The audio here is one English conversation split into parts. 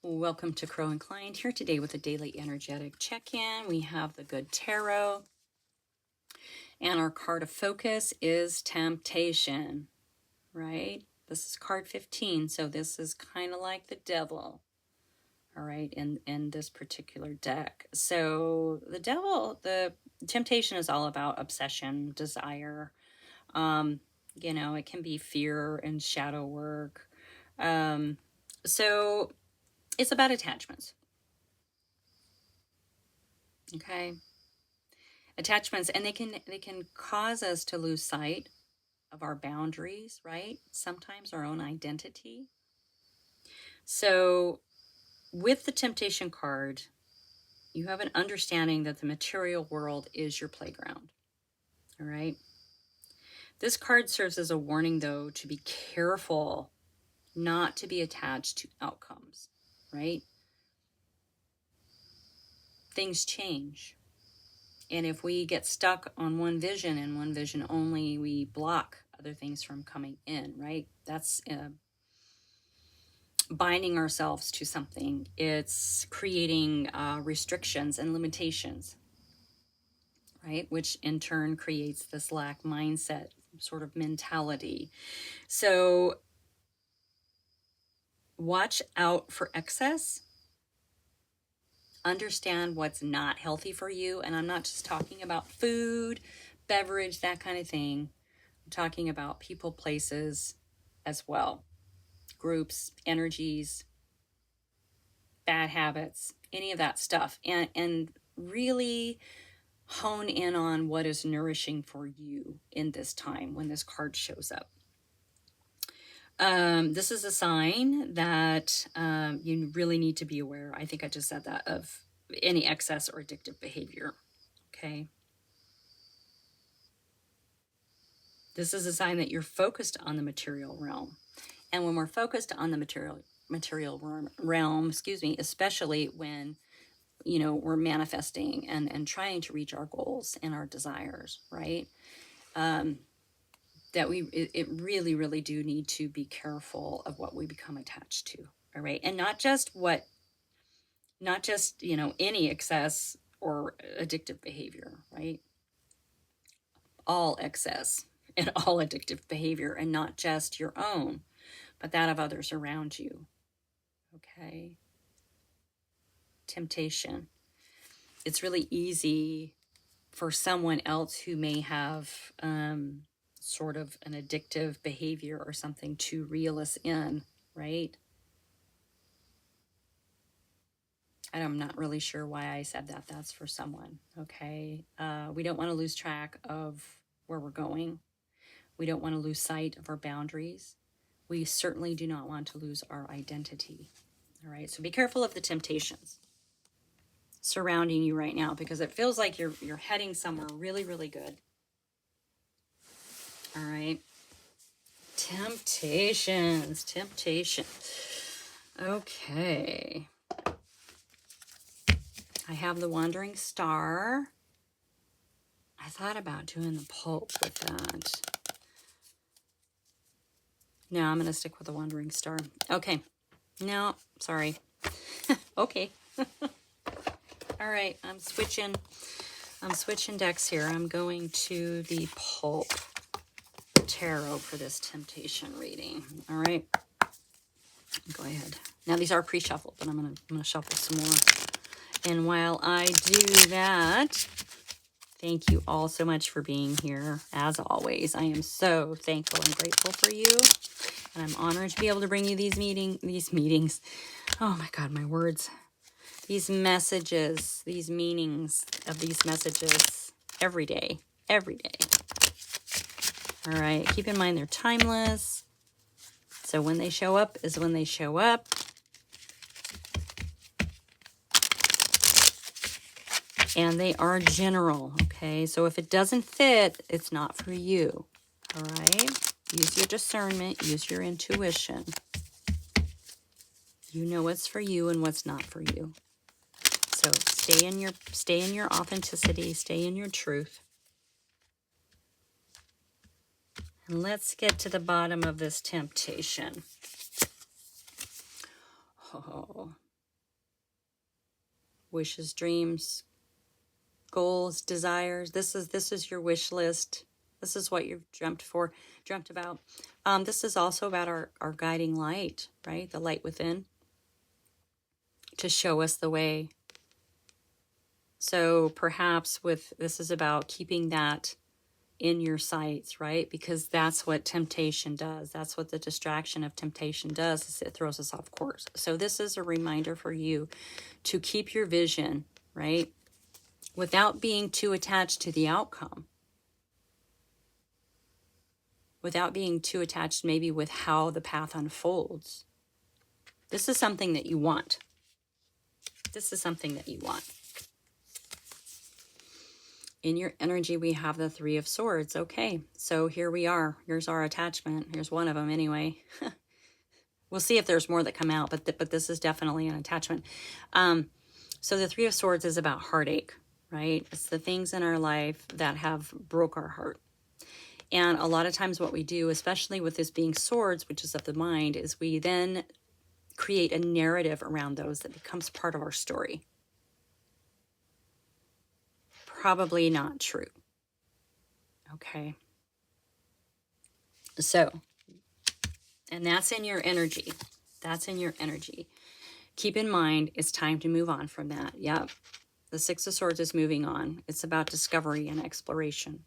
Welcome to Crow Inclined here today with a daily energetic check-in. We have the Good Tarot, and our card of focus is Temptation, right? This is card 15, so this is kind of like the devil, all right, in this particular deck. So the temptation is all about obsession, desire. It can be fear and shadow work. So it's about attachments. Okay. Attachments, and they can cause us to lose sight of our boundaries, right? Sometimes our own identity. So with the temptation card, you have an understanding that the material world is your playground. All right. This card serves as a warning, though, to be careful not to be attached to outcomes, right? Things change. And if we get stuck on one vision and one vision only, we block other things from coming in, right? That's binding ourselves to something. It's creating restrictions and limitations, right? Which in turn creates this lack mindset sort of mentality. So watch out for excess. Understand what's not healthy for you. And I'm not just talking about food, beverage, that kind of thing. I'm talking about people, places as well. Groups, energies, bad habits, any of that stuff. And really hone in on what is nourishing for you in this time when this card shows up. This is a sign that you really need to be aware. I think I just said that, of any excess or addictive behavior. Okay. This is a sign that you're focused on the material realm. And when we're focused on the material realm, especially when, we're manifesting and trying to reach our goals and our desires, right? That it really, really do need to be careful of what we become attached to, all right? And not just any excess or addictive behavior, right? All excess and all addictive behavior, and not just your own, but that of others around you, okay? Temptation. It's really easy for someone else who may have sort of an addictive behavior or something to reel us in, right? I'm not really sure why I said that. That's for someone, okay? We don't want to lose track of where we're going. We don't want to lose sight of our boundaries. We certainly do not want to lose our identity, all right? So be careful of the temptations surrounding you right now, because it feels like you're heading somewhere really, really good. All right. Temptations. Okay. I have the Wandering Star. I thought about doing the Pope with that. No, I'm going to stick with the Wandering Star. Okay. No, sorry. Okay. All right, I'm switching decks here. I'm going to the Pope Tarot for this temptation reading. All right. Go ahead. Now these are pre-shuffled, but I'm gonna shuffle some more. And while I do that, thank you all so much for being here. As always, I am so thankful and grateful for you. And I'm honored to be able to bring you these meetings. Oh my God, my words. These messages, these meanings of these messages every day. All right, keep in mind they're timeless. So when they show up is when they show up. And they are general, okay? So if it doesn't fit, it's not for you, all right? Use your discernment, use your intuition. You know what's for you and what's not for you. So stay in your authenticity, stay in your truth. And let's get to the bottom of this temptation. Oh, wishes, dreams, goals, desires. This is your wish list. This is what you've dreamt about. This is also about our guiding light, right? The light within, to show us the way. So perhaps this is about keeping that in your sights, right? Because that's what temptation does. That's what the distraction of temptation does, is it throws us off course. So this is a reminder for you to keep your vision, right? Without being too attached to the outcome. Without being too attached maybe with how the path unfolds. This is something that you want. This is something that you want. In your energy, we have the Three of Swords. Okay, so here we are. Here's our attachment. Here's one of them anyway. We'll see if there's more that come out, but this is definitely an attachment. So the Three of Swords is about heartache, right? It's the things in our life that have broke our heart. And a lot of times what we do, especially with this being swords, which is of the mind, is we then create a narrative around those that becomes part of our story. Probably not true. Okay. So, and that's in your energy. That's in your energy. Keep in mind, it's time to move on from that. Yep. The Six of Swords is moving on. It's about discovery and exploration.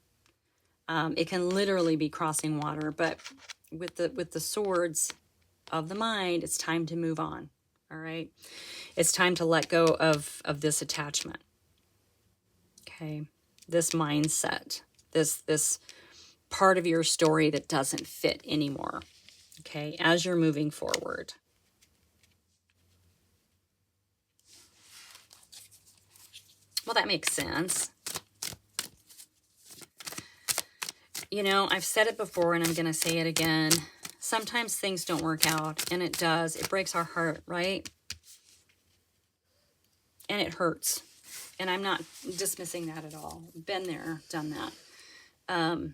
It can literally be crossing water, but with the swords of the mind, it's time to move on. All right. It's time to let go of this attachment. Okay. This mindset, this part of your story that doesn't fit anymore. Okay. As you're moving forward. Well, that makes sense. You know, I've said it before and I'm going to say it again. Sometimes things don't work out, and it does. It breaks our heart, right? And it hurts. And I'm not dismissing that at all. Been there, done that.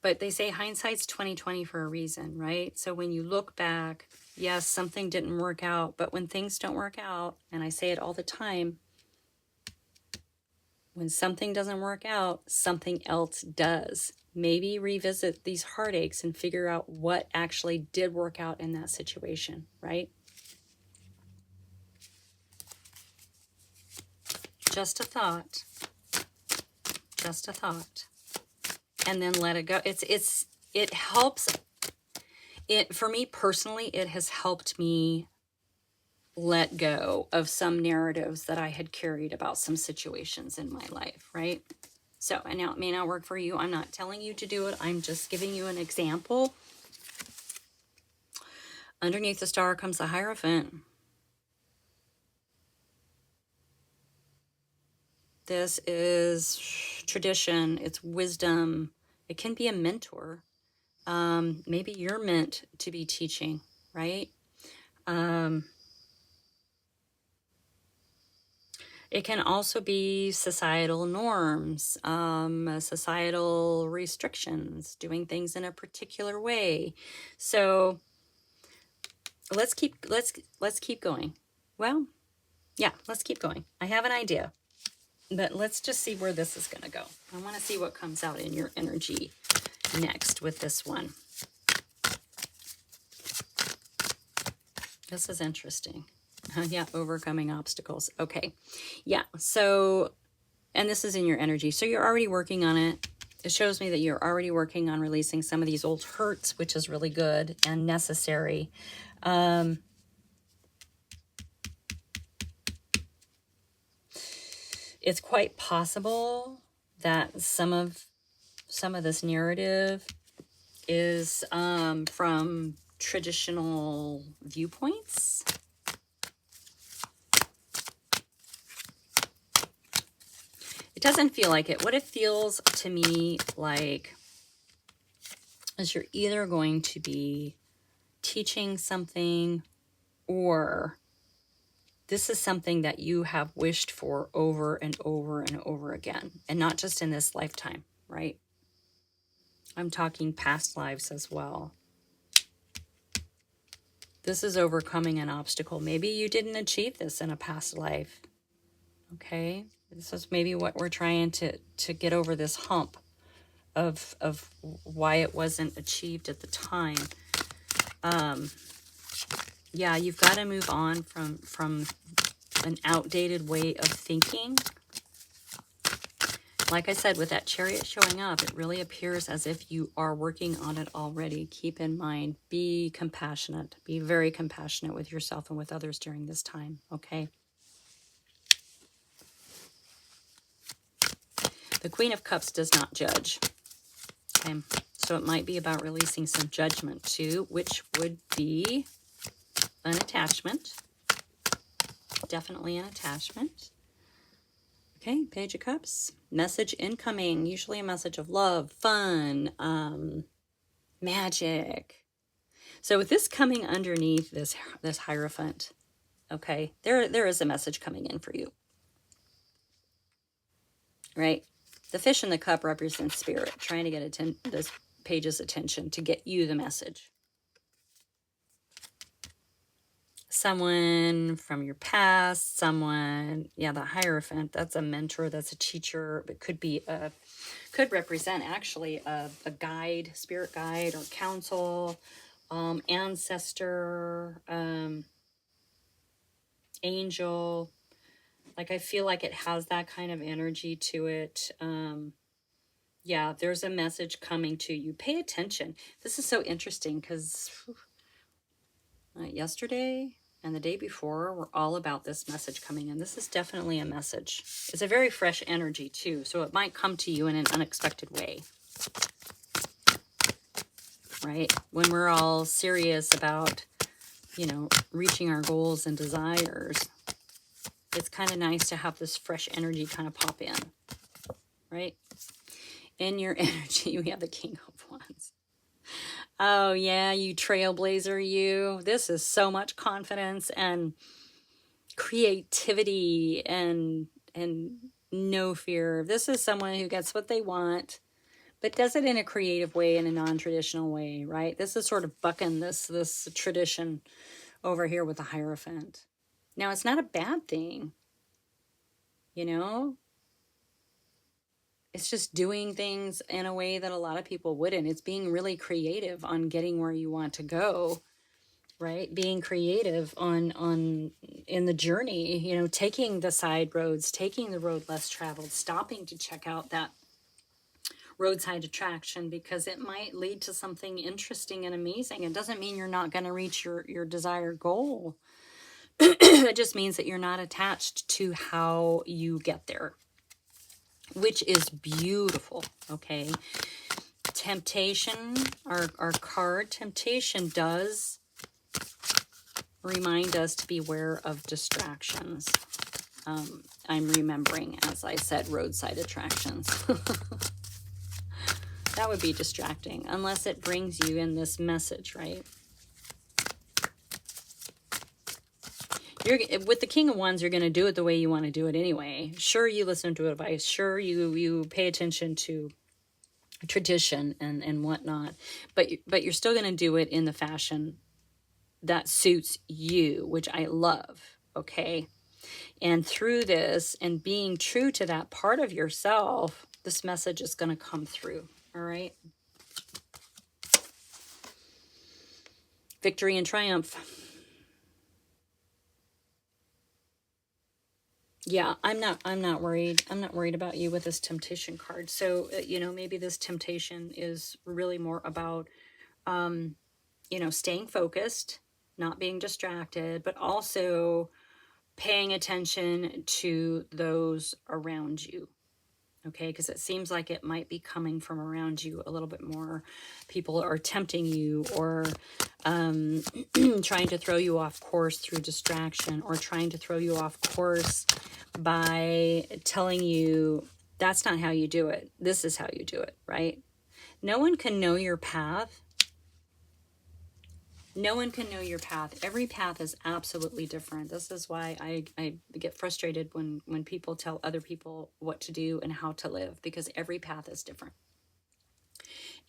But they say hindsight's 20/20 for a reason, right? So when you look back, yes, something didn't work out, but when things don't work out, and I say it all the time, when something doesn't work out, something else does. Maybe revisit these heartaches and figure out what actually did work out in that situation, right? Just a thought. Just a thought. And then let it go. It helps. For me personally, it has helped me let go of some narratives that I had carried about some situations in my life, right? So, and now it may not work for you. I'm not telling you to do it. I'm just giving you an example. Underneath the star comes the Hierophant. This is tradition. It's wisdom. It can be a mentor. Maybe you're meant to be teaching, right? It can also be societal norms, societal restrictions, doing things in a particular way. So let's keep going. Well, yeah, let's keep going. I have an idea, but let's just see where this is going to go. I want to see what comes out in your energy next with this one. This is interesting. Yeah, overcoming obstacles. Okay. Yeah, so, and this is in your energy. So you're already working on it. It shows me that you're already working on releasing some of these old hurts, which is really good and necessary. It's quite possible that some of this narrative is from traditional viewpoints. It doesn't feel like it. What it feels to me like is you're either going to be teaching something, or this is something that you have wished for over and over and over again, and not just in this lifetime, right? I'm talking past lives as well. This is overcoming an obstacle. Maybe you didn't achieve this in a past life. Okay? This is maybe what we're trying to get over, this hump of why it wasn't achieved at the time. Yeah, you've got to move on from an outdated way of thinking. Like I said, with that Chariot showing up, it really appears as if you are working on it already. Keep in mind, be compassionate. Be very compassionate with yourself and with others during this time, okay? The Queen of Cups does not judge, okay? So it might be about releasing some judgment too, which would be an attachment. Definitely an attachment. Okay, Page of Cups. Message incoming. Usually a message of love, fun, magic. So with this coming underneath this Hierophant, okay, there is a message coming in for you. Right? The fish in the cup represents spirit, trying to get this page's attention to get you the message. Someone from your past, someone, yeah, the Hierophant, that's a mentor, that's a teacher. It could represent actually a guide, spirit guide or counsel, ancestor, angel. Like, I feel like it has that kind of energy to it. Yeah, there's a message coming to you. Pay attention. This is so interesting because yesterday and the day before were all about this message coming in. This is definitely a message. It's a very fresh energy too, so it might come to you in an unexpected way. Right? When we're all serious about, you know, reaching our goals and desires, it's kind of nice to have this fresh energy kind of pop in. Right? In your energy, we have the King of Wands. Oh, yeah, you trailblazer, you. This is so much confidence and creativity and no fear. This is someone who gets what they want, but does it in a creative way, in a non-traditional way, right? This is sort of bucking this tradition over here with the Hierophant. Now, it's not a bad thing, you know? It's just doing things in a way that a lot of people wouldn't. It's being really creative on getting where you want to go, right? Being creative on in the journey, you know, taking the side roads, taking the road less traveled, stopping to check out that roadside attraction because it might lead to something interesting and amazing. It doesn't mean you're not going to reach your desired goal. It just means that you're not attached to how you get there, which is beautiful, okay? Temptation, our card, temptation does remind us to beware of distractions. I'm remembering, as I said, roadside attractions. That would be distracting, unless it brings you in this message, right? With the King of Wands, you're going to do it the way you want to do it anyway. Sure, you listen to advice. Sure, you pay attention to tradition and whatnot. But you're still going to do it in the fashion that suits you, which I love, okay? And through this and being true to that part of yourself, this message is going to come through, all right? Victory and triumph. Yeah, I'm not worried. I'm not worried about you with this temptation card. So, you know, maybe this temptation is really more about, you know, staying focused, not being distracted, but also paying attention to those around you. Okay, because it seems like it might be coming from around you a little bit more. People are tempting you or trying to throw you off course through distraction, or trying to throw you off course by telling you that's not how you do it. This is how you do it, right? No one can know your path. No one can know your path. Every path is absolutely different. This is why I get frustrated when people tell other people what to do and how to live, because every path is different.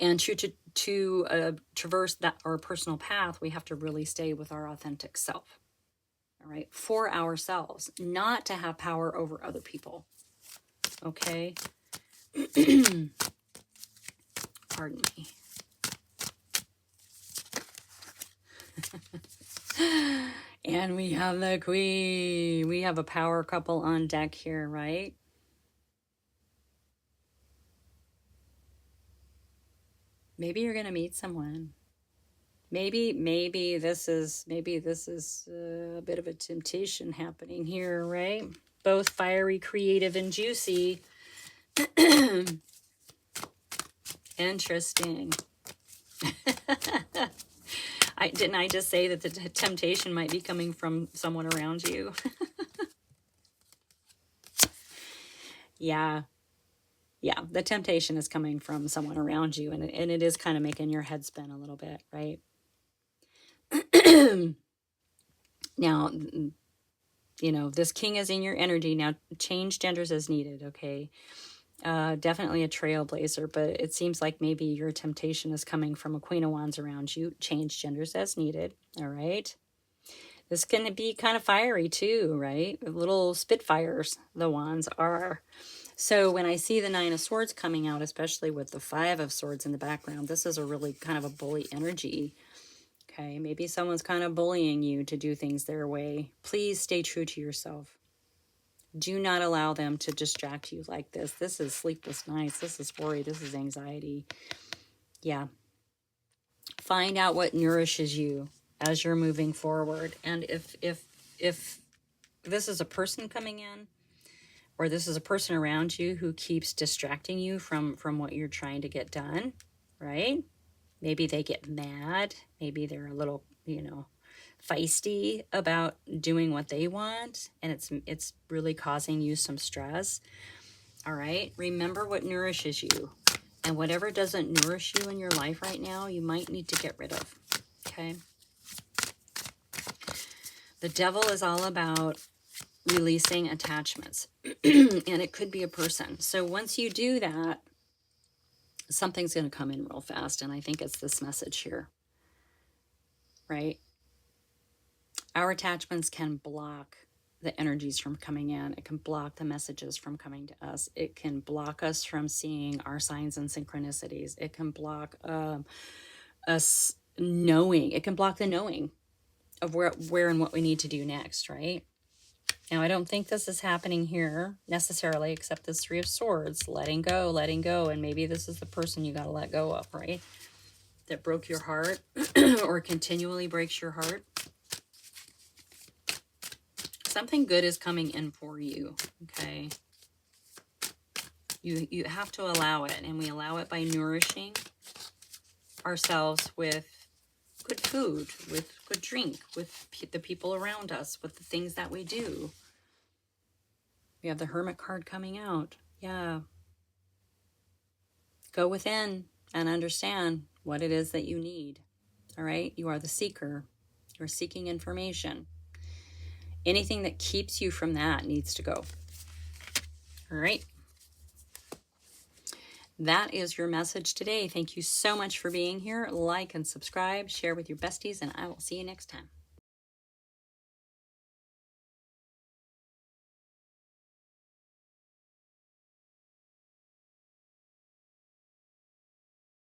And to traverse that our personal path, we have to really stay with our authentic self. All right, for ourselves, not to have power over other people. Okay. Pardon me. And we have the Queen. We have a power couple on deck here, right? Maybe you're going to meet someone. Maybe this is a bit of a temptation happening here, right? Both fiery, creative, and juicy. Interesting. Didn't I just say that the temptation might be coming from someone around you? Yeah. Yeah, the temptation is coming from someone around you, and it is kind of making your head spin a little bit, right? Now, you know, this king is in your energy. Now, change genders as needed, okay? Definitely a trailblazer, but it seems like maybe your temptation is coming from a Queen of Wands around you. Change genders as needed, all right? This can be kind of fiery too, right? Little spitfires, the wands are. So when I see the Nine of Swords coming out, especially with the Five of Swords in the background, this is a really kind of a bully energy. Okay, maybe someone's kind of bullying you to do things their way. Please stay true to yourself. Do not allow them to distract you like this. This is sleepless nights. This is worry. This is anxiety. Yeah. Find out what nourishes you as you're moving forward. And if this is a person coming in, or this is a person around you who keeps distracting you from what you're trying to get done, right? Maybe they get mad. Maybe they're a little, you know, feisty about doing what they want, and it's really causing you some stress. All right, remember what nourishes you, and whatever doesn't nourish you in your life right now, you might need to get rid of. Okay. The Devil is all about releasing attachments, and it could be a person. So once you do that, something's going to come in real fast, and I think it's this message here, right? Our attachments can block the energies from coming in. It can block the messages from coming to us. It can block us from seeing our signs and synchronicities. It can block us knowing. It can block the knowing of where and what we need to do next, right? Now, I don't think this is happening here necessarily, except this Three of Swords, letting go, and maybe this is the person you got to let go of, right? That broke your heart or continually breaks your heart. Something good is coming in for you, okay? You have to allow it, and we allow it by nourishing ourselves with good food, with good drink, with the people around us, with the things that we do. We have the Hermit card coming out. Yeah. Go within and understand what it is that you need. All right? You are the seeker. You're seeking information. Anything that keeps you from that needs to go. All right? That is your message today. Thank you so much for being here. Like and subscribe. Share with your besties, and I will see you next time.